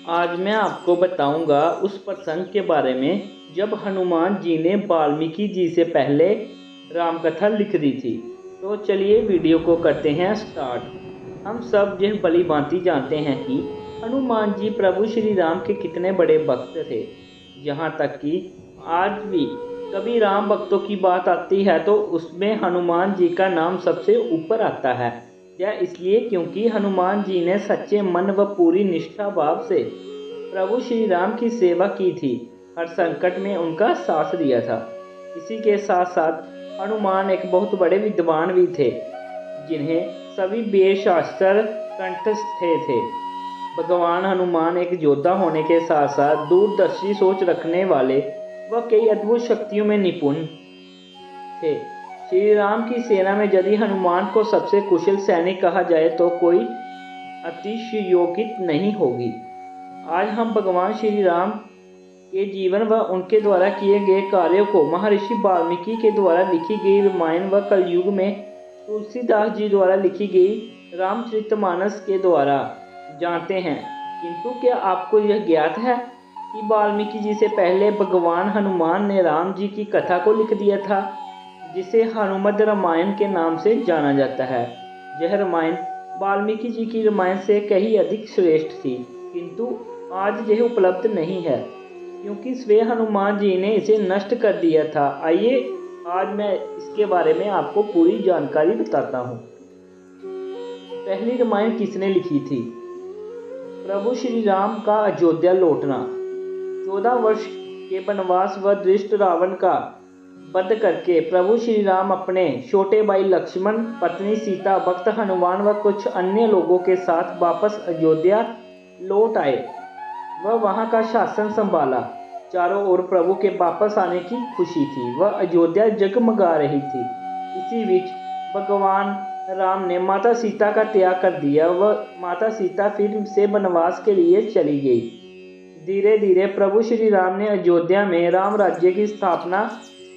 आज मैं आपको बताऊंगा उस प्रसंग के बारे में जब हनुमान जी ने वाल्मीकि जी से पहले राम कथा लिख दी थी। तो चलिए वीडियो को करते हैं स्टार्ट। हम सब यह भली भांति जानते हैं कि हनुमान जी प्रभु श्री राम के कितने बड़े भक्त थे। यहाँ तक कि आज भी कभी राम भक्तों की बात आती है तो उसमें हनुमान जी का नाम सबसे ऊपर आता है। यह इसलिए क्योंकि हनुमान जी ने सच्चे मन व पूरी निष्ठा भाव से प्रभु श्री राम की सेवा की थी। हर संकट में उनका साथ दिया था। इसी के साथ साथ हनुमान एक बहुत बड़े विद्वान भी थे, जिन्हें सभी वेद शास्त्र कंठस्थ थे। भगवान हनुमान एक योद्धा होने के साथ साथ दूरदर्शी सोच रखने वाले व कई अद्भुत शक्तियों में निपुण थे। श्री राम की सेना में यदि हनुमान को सबसे कुशल सैनिक कहा जाए तो कोई अतिशयोक्ति नहीं होगी। आज हम भगवान श्री राम के जीवन व उनके द्वारा किए गए कार्यों को महर्षि वाल्मीकि के द्वारा लिखी गई रामायण व कलयुग में तुलसीदास जी द्वारा लिखी गई रामचरितमानस के द्वारा जानते हैं। किंतु क्या आपको यह ज्ञात है कि वाल्मीकि जी से पहले भगवान हनुमान ने राम जी की कथा को लिख दिया था, जिसे हनुमद रामायण के नाम से जाना जाता है। यह रामायण वाल्मीकि जी की रामायण से कहीं अधिक श्रेष्ठ थी, किंतु आज यह उपलब्ध नहीं है क्योंकि स्वयं हनुमान जी ने इसे नष्ट कर दिया था। आइए आज मैं इसके बारे में आपको पूरी जानकारी बताता हूँ। पहली रामायण किसने लिखी थी? प्रभु श्री राम का अयोध्या लौटना। 14 वर्ष के वनवास व दुष्ट रावण का वध करके प्रभु श्री राम अपने छोटे भाई लक्ष्मण, पत्नी सीता, भक्त हनुमान व कुछ अन्य लोगों के साथ वापस अयोध्या लौट आए। वह वहां का शासन संभाला। चारों ओर प्रभु के वापस आने की खुशी थी। वह अयोध्या जगमगा रही थी। इसी बीच भगवान राम ने माता सीता का त्याग कर दिया। वह माता सीता फिर से वनवास के लिए चली गई। धीरे धीरे प्रभु श्री राम ने अयोध्या में राम राज्य की स्थापना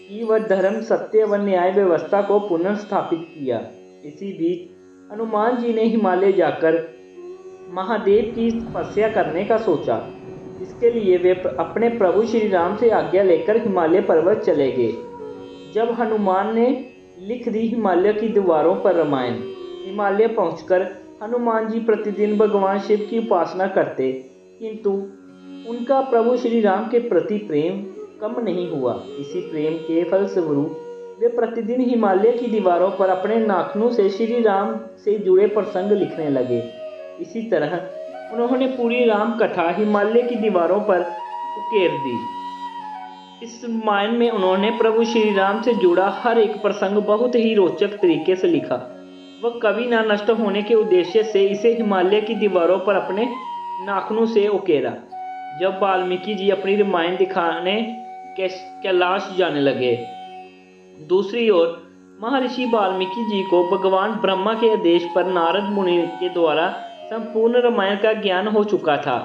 की व धर्म, सत्य व न्याय व्यवस्था को पुनर्स्थापित किया। इसी बीच हनुमान जी ने हिमालय जाकर महादेव की तपस्या करने का सोचा। इसके लिए वे अपने प्रभु श्री राम से आज्ञा लेकर हिमालय पर्वत चले गए। जब हनुमान ने लिख दी हिमालय की दीवारों पर रामायण, हिमालय पहुंचकर हनुमान जी प्रतिदिन भगवान शिव की उपासना करते, किंतु उनका प्रभु श्री राम के प्रति प्रेम कम नहीं हुआ। इसी प्रेम के फलस्वरूप वे प्रतिदिन हिमालय की दीवारों पर अपने नाखूनों से श्री राम से जुड़े प्रसंग लिखने लगे। इसी तरह उन्होंने पूरी राम कथा हिमालय की दीवारों पर उकेर दी। इस रामायण में उन्होंने प्रभु श्री राम से जुड़ा हर एक प्रसंग बहुत ही रोचक तरीके से लिखा। वह कभी न नष्ट होने के उद्देश्य से इसे हिमालय की दीवारों पर अपने नाखूनों से उकेरा। जब वाल्मीकि जी अपनी रामायण दिखाने कैलाश जाने लगे, दूसरी ओर महर्षि वाल्मीकि जी को भगवान ब्रह्मा के आदेश पर नारद मुनि के द्वारा संपूर्ण रामायण का ज्ञान हो चुका था।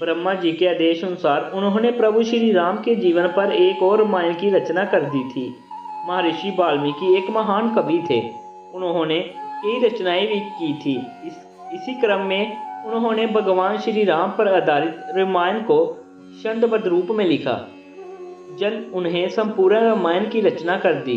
ब्रह्मा जी के आदेश अनुसार उन्होंने प्रभु श्री राम के जीवन पर एक और रामायण की रचना कर दी थी। महर्षि वाल्मीकि एक महान कवि थे। उन्होंने कई रचनाएं भी की थी। इसी क्रम में उन्होंने भगवान श्री राम पर आधारित रामायण को छंदबद्ध रूप में लिखा। जन उन्हें संपूर्ण रामायण की रचना कर दी।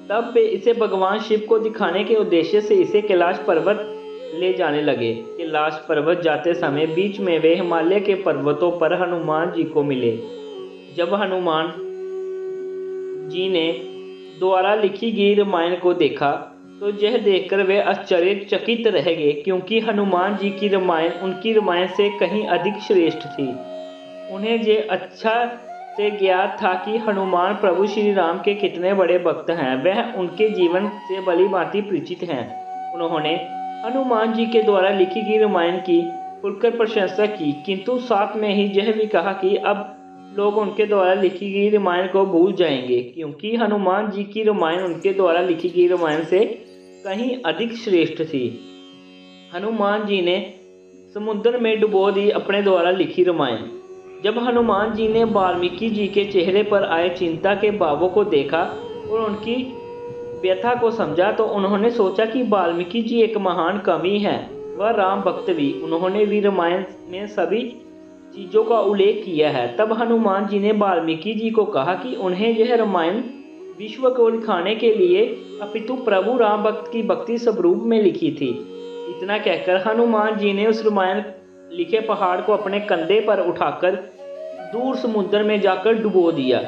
तब वे इसे भगवान शिव को दिखाने के उद्देश्य से इसे कैलाश पर्वत ले जाने लगे। कैलाश पर्वत जाते समय बीच में वे हिमालय के पर्वतों पर हनुमान जी को मिले। जब हनुमान जी ने द्वारा लिखी गई रामायण को देखा तो यह देखकर वे आश्चर्यचकित रह गए, क्योंकि हनुमान जी की रामायण उनकी रामायण से कहीं अधिक श्रेष्ठ थी। उन्हें ये अच्छा से ज्ञात था कि हनुमान प्रभु श्री राम के कितने बड़े भक्त हैं। वह उनके जीवन से भली भांति परिचित हैं। उन्होंने हनुमान जी के द्वारा लिखी गई रामायण की खुलकर प्रशंसा की, किंतु साथ में ही यह भी कहा कि अब लोग उनके द्वारा लिखी गई रामायण को भूल जाएंगे, क्योंकि हनुमान जी की रामायण उनके द्वारा लिखी गई रामायण से कहीं अधिक श्रेष्ठ थी। हनुमान जी ने समुद्र में डुबो दी अपने द्वारा लिखी रामायण। जब हनुमान जी ने वाल्मीकि जी के चेहरे पर आए चिंता के भावों को देखा और उनकी व्यथा को समझा तो उन्होंने सोचा कि वाल्मीकि जी एक महान कवि हैं। व राम भक्त भी, उन्होंने भी रामायण में सभी चीज़ों का उल्लेख किया है। तब हनुमान जी ने वाल्मीकि जी को कहा कि उन्हें यह रामायण विश्व को दिखाने के लिए अपितु प्रभु राम भक्त की भक्ति स्वरूप में लिखी थी। इतना कहकर हनुमान जी ने उस रामायण लिखे पहाड़ को अपने कंधे पर उठाकर दूर समुद्र में जाकर डुबो दिया।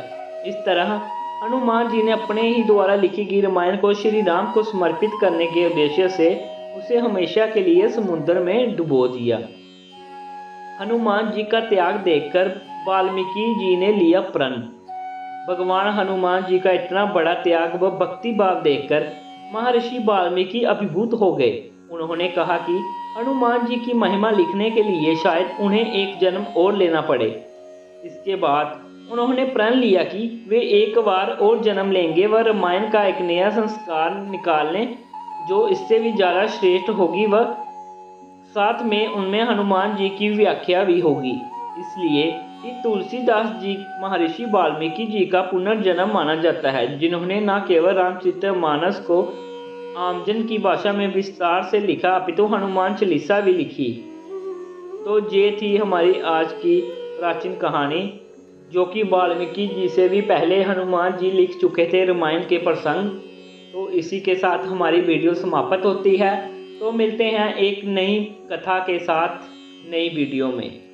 इस तरह हनुमान जी ने अपने ही द्वारा लिखी गई रामायण को श्री राम को समर्पित करने के उद्देश्य से उसे हमेशा के लिए समुद्र में डुबो दिया। हनुमान जी का त्याग देखकर वाल्मीकि जी ने लिया प्रण। भगवान हनुमान जी का इतना बड़ा त्याग व भक्ति भाव देखकर महर्षि वाल्मीकि अभिभूत हो गए। उन्होंने कहा कि हनुमान जी की महिमा लिखने के लिए शायद उन्हें एक जन्म और लेना पड़े। इसके बाद उन्होंने प्रण लिया कि वे एक बार और जन्म लेंगे व रामायण का एक नया संस्कार निकालने जो इससे भी ज़्यादा श्रेष्ठ होगी व साथ में उनमें हनुमान जी की व्याख्या भी होगी। इसलिए इस तुलसीदास जी महर्षि वाल्मीकि जी का पुनर्जन्म माना जाता है, जिन्होंने न केवल रामचरितमानस को आमजन की भाषा में विस्तार से लिखा अपितु हनुमान चालीसा भी लिखी। तो ये थी हमारी आज की प्राचीन कहानी, जो कि वाल्मीकि जी से भी पहले हनुमान जी लिख चुके थे रामायण के प्रसंग। तो इसी के साथ हमारी वीडियो समाप्त होती है। तो मिलते हैं एक नई कथा के साथ नई वीडियो में।